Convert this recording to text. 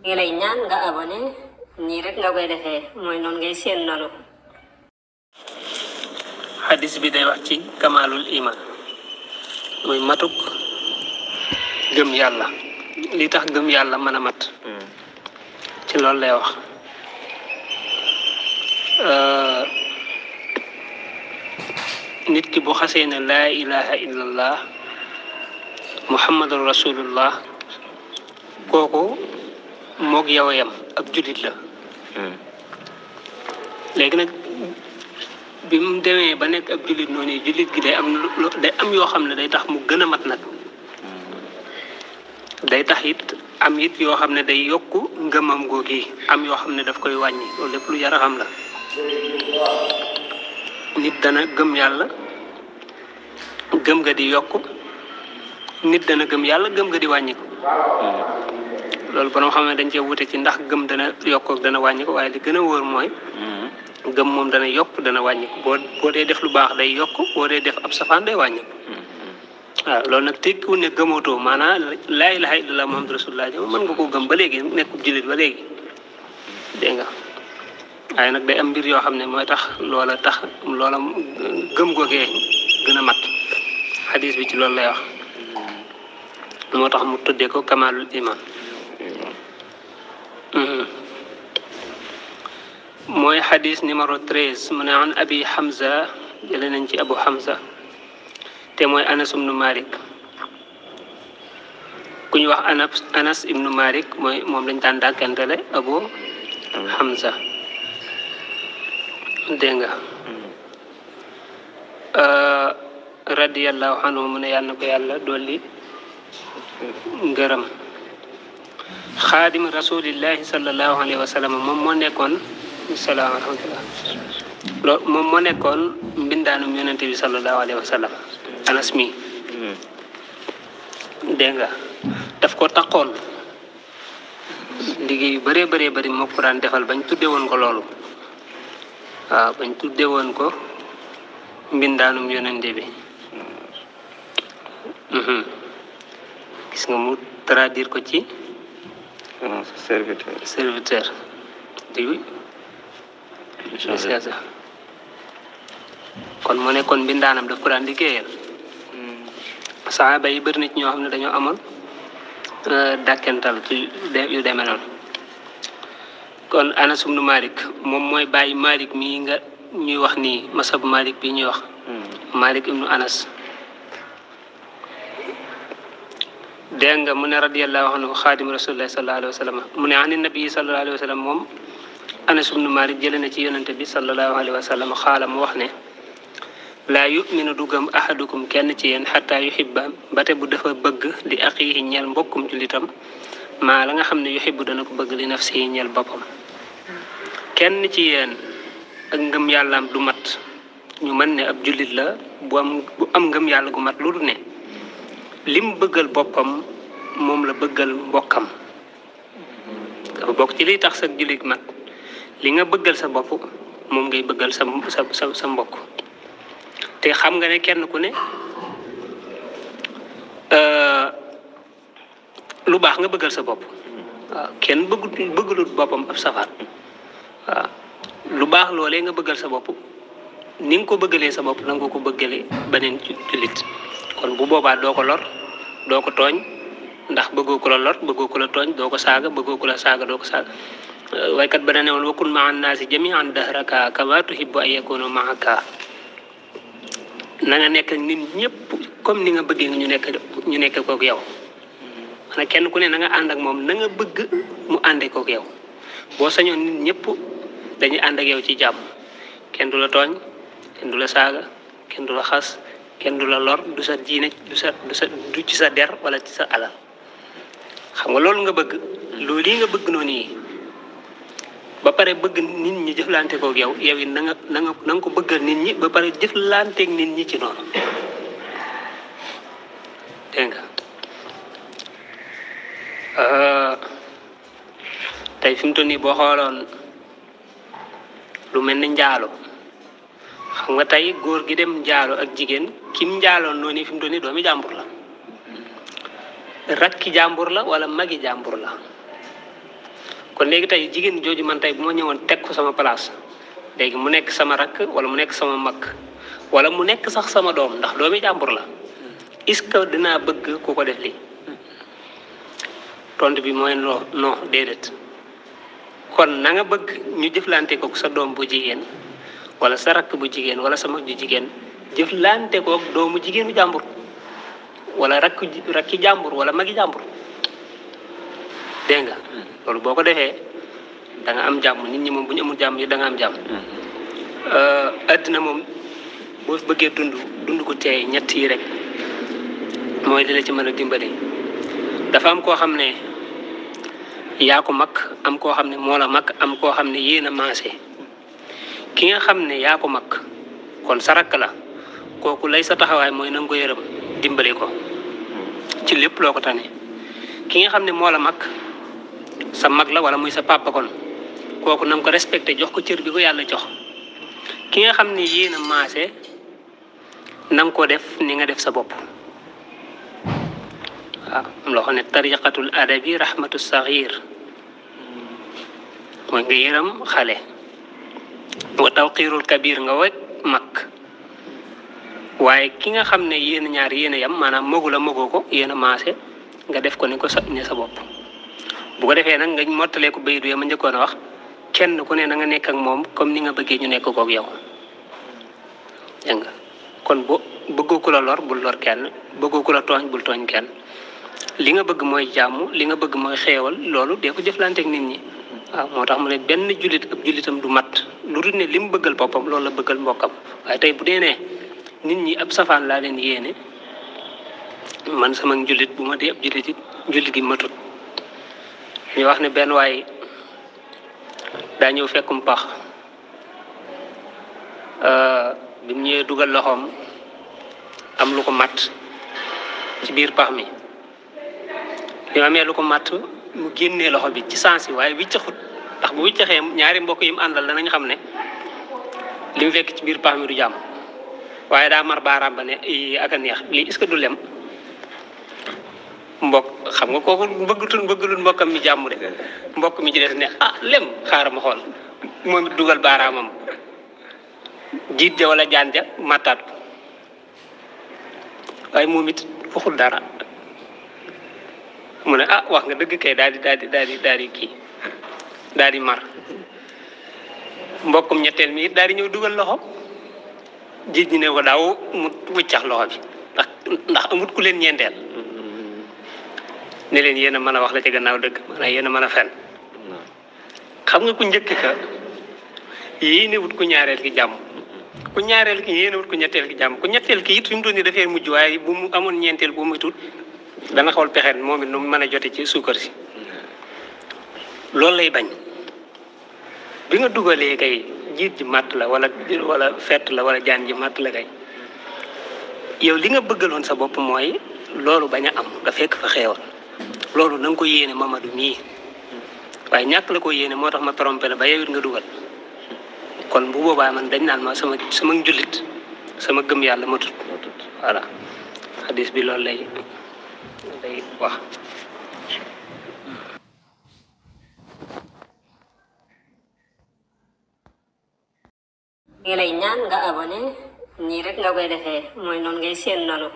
ngi lay ñaan nga abonné nii rek nga koy defee mooy noonu ngay seen noonu. hadis bi day wax ci kamalul iman muy matuk gëm yàlla li tax gëm yàlla mën a mat ci loolu lay wax nit ki bu xasee ne laa ilaha illallah muhammadur rasulullah kooku moog yow yam ab jullit la léegi nag bi mu demee ba nekk ab jullit noonu jullit gi day am yoo xam ne day tax mu gën a mat nag day tax it am it yoo xam ne day yokk ngëmam googi am yoo xam ne daf koy wàññi loolu lépp lu jar a xam la nit dana gëm yàlla gëm nga di yokk nit dana gëm yàlla gëm nga di wàññi ko loolu borom xam ne dañ cee wute ci ndax gëm dana yokk ak dana wàññi ko waaye li gën a wóor mooy gëm moom dana yokk dana wàññi ko boo dee def lu baax day yokk boo dee def ab safaan day wàññi ko waaw loolu nag tekkiwul ne gëmootoo maanaam laa ilaaha illallaah muhammadu rasuulullaah mën nga koo gëm ba léegi nekk jullit ba léegi dégg nga waaye nag day am mbir yoo xam ne mooy tax loola gëm googee gën a mat xadis bi ci loolu lay wax moo tax mu tuddee ko kamalul iman mooy xadis numéro 13 mu ne an abi Hamza jële nañ ci abu Hamza te mooy Anas ibnu Malik ku ñu wax Anas ibnu Malik mooy moom lañ daan dàkkantele abu Hamza dégg nga radiyallahu anhu mu ne yàlla na ko yàlla dolli ngërëm xaadim rasulillahi sallallahu alayhi wa sallam moom moo nekkoon salaam rahmatullah loolu moom moo nekkoon mbindaanum yonente bi sallallahu alayhi wa sallam Anas mi dégg nga daf ko taxoon liggéey yu bëree bëri moo ko daan defal bañ tudde woon ko loolu waaw bañ tudde woon ko mbindaanum yonente bi gis nga mu traduire ko ci serviteur di kon mu nekkoon mbindaanam daf ko daan liggéeyal saxaaba yi bëri na ci ñoo xam ne dañoo amoon dàkkental ci yu demee noonu kon Anas ibnu Malik moom mooy bàyyi Malik mii nga ñuy wax nii masab Malik bi ñuy wax Malik ibnu Anas dégg nga mu ne radiyallahu anhu xaadim rasulillah sallallahu alayhi wa sallam mu ne ani nabi sallallahu alayhi wa sallam moom Anas ibnu Malik jële na ci yonente bi sallallahu alayhi wa sallam xaala mu wax ne laa yuminu du gëm ahadukum kenn ci yéen xataa yuhibba bate bu dafa bëgg li axiihi ñeel mbokkum jullitam maa la nga xam ne yuhibbu dana ko bëgg li nafsihi ñeel boppam kenn ci yéen ak ngëm yàllaam du mat ñu mën ne ab jullit la bu am ngëm yàlla gu mat lu du ne lim bëggal boppam moom la bëggal mbokkam dafa bokk ci liy tax sa jullit mat li nga bëggal sa bopp moom ngay bëggal sa mbokk te xam nga ne kenn ku ne lu baax nga bëggal sa bopp waaw kenn bëggalut boppam ab safaan waaw lu baax loolee nga bëggal sa bopp ni nga ko bëggalee sa bopp na nga ko bëggalee beneen jullit kon bu boobaa doo ko lor doo ko tooñ ndax bëggoo ko la lor bëggoo ko la tooñ doo ko saaga bëggoo ko la saaga doo ko saaga waykat ba ne woon wa kun maa naasi jamii'an dahraka kama tuhibbu an yakunu ma'aka na nga nekk ak nit ñëpp comme ni nga bëggee ñu nekk kook yow maanaam kenn ku ne na nga ànd ak moom na nga bëgg mu àndee kook yow boo sañoon nit ñëpp dañuy ànd ak yow ci jàmm kenn du la tooñ kenn du la saaga kenn du la xas kenn du la lor du sa diine du ci sa der wala ci sa alal xam nga loolu nga bëgg loolu yi nga bëgg noonu yi ba pare bëgg nit ñi jëflante kook yow yow it na nga ko bëggal nit ñi ba pare jëflanteeg nit ñi ci noonu dégg nga tey fi mu toll nii boo xooloon lu mel ni njaalo xam nga tey góor gi dem njaalo ak jigéen kim njaaloon noonu fi mu toll nii doomi jàmbur la rakki jàmbur la wala magi jàmbur la kon léegi tey jigéen jooju man tey bu ma ñëwoon teg ko sama place léegi mu nekk sama rakk wala mu nekk sama mag wala mu nekk sax sama doom ndax doomi jàmbur la est-ce que dinaa bëgg ku ko def lii tontu bi mooy non déedéet kon na nga bëgg ñu jëflante ko sa doom bu jigéen wala sa rakk bu jigéen wala sa mag ju jigéen jëflante ko doomu jigéenu jàmbur wala rakki jàmbur wala magi jàmbur dégg nga loolu boo ko defee da nga am jàmm nit ñi moom bu ñu amul jàmm yi da nga am jàmm addina moom boo bëggee dund ko teey ñett yi rek mooy di la ci mën a dimbali dafa am koo xam ne yaa ko mag am koo xam ne moo la mag am koo xam ne yéen a maase ki nga xam ne yaa ko mag kon sa rakk la kooku lay sa taxawaay mooy na nga ko yërëm dimbali ko ci lépp loo ko tane ki nga xam ne moo la mag sa mag la wala muy sa papa kon kooku na nga ko respecté jox ko cër bi ko yàlla jox ki nga xam ne yéen a maase na nga ko def ni nga def sa bopp waaw am loo xam ne tariqatul adabi rahmatu saghir mooy nga yërëm xale wa tawqirul kabir nga wek mag waaye ki nga xam ne yéen ñaar yéen a yam maanaam magu la magoo ko yéen a maase nga def ko ni ko sa ne sa bopp bu ko defee nag nga mottalee ko baydu ya ma njëkkoon a wax kenn ku ne na nga nekk ak moom comme ni nga bëggee ñu nekk kook yow dégg nga kon bëggoo ku la lor bul lor kenn bëggoo ku la tooñ bul tooñ kenn li nga bëgg mooy jàmm li nga bëgg mooy xeewal loolu dee ko jëflanteeg nit ñi waaw moo tax mu ne benn jullit ab jullitam du mat lu dul ne li mu bëggal boppam loolu la bëggal mbokkam waaye tey bu dee ne nit ñi ab safaan laa leen yéene man sama jullit bu ma dee ab jullit gi matut ñu wax ne benn waay daa ñëw fekkum pax bi mu ñëwee dugal loxoom am lu ko matt ci biir pax mi bi mu amee lu ko matt mu génnee loxo bi ci sens yi waaye wiccaxut ndax bu wiccaxee ñaari mbokk yi mu àndal danañ xam ne li mu fekk ci biir pax mi du jàmm waaye daa mar baaraam ba ne ak a neex lii est-ce que du lem mbokk xam nga kooku bëggulul mbokkam mi jàmm de mbokk mi ci des ne lem xaaral ma xool moom it dugal baaraamam jiit ja wala jaan ja mattaat ko waaye moom it waxul dara mu ne wax nga dëgg kay daal di kii daal di mar mbokkum ñetteel mi it daal di ñëw dugal loxo jiit ñi ne ko daaw mu wiccax loxo bi ndax amut ku leen ñeenteel ne leen yéen a mën a wax la ci gannaaw dëgg maanaam yéen a mën a fen xam nga ku njëkk ka yéene wut ku ñaareel ki jàmm ku ñaareel ki yéene wut ku ñetteel ki jàmm ku ñetteel ki it fi mu toll nii dafay mujj waaye bu mu amoon ñeenteel bu muy tuut dana xawal pexeen moom it nu mu mën a jote ci suukar si loolu lay bañ bi nga dugalee kay jiit ji màtt la wala fett la wala jaan ji màtt la kay yow li nga bëggaloon sa bopp mooy loolu bañ a am nga fekk fa xeewal loolu na nga ko yéene Mamadou mii waaye ñàkk la ko yéene moo tax ma trompé la ba yow it nga dugal kon bu boobaa man dañ naan ma sama njullit sama gëm yàlla ma tut voilà xadis bi loolu lay wax. ngi lay ñaan nga abonné nii rek nga koy defee mooy noonu ngay seen noonu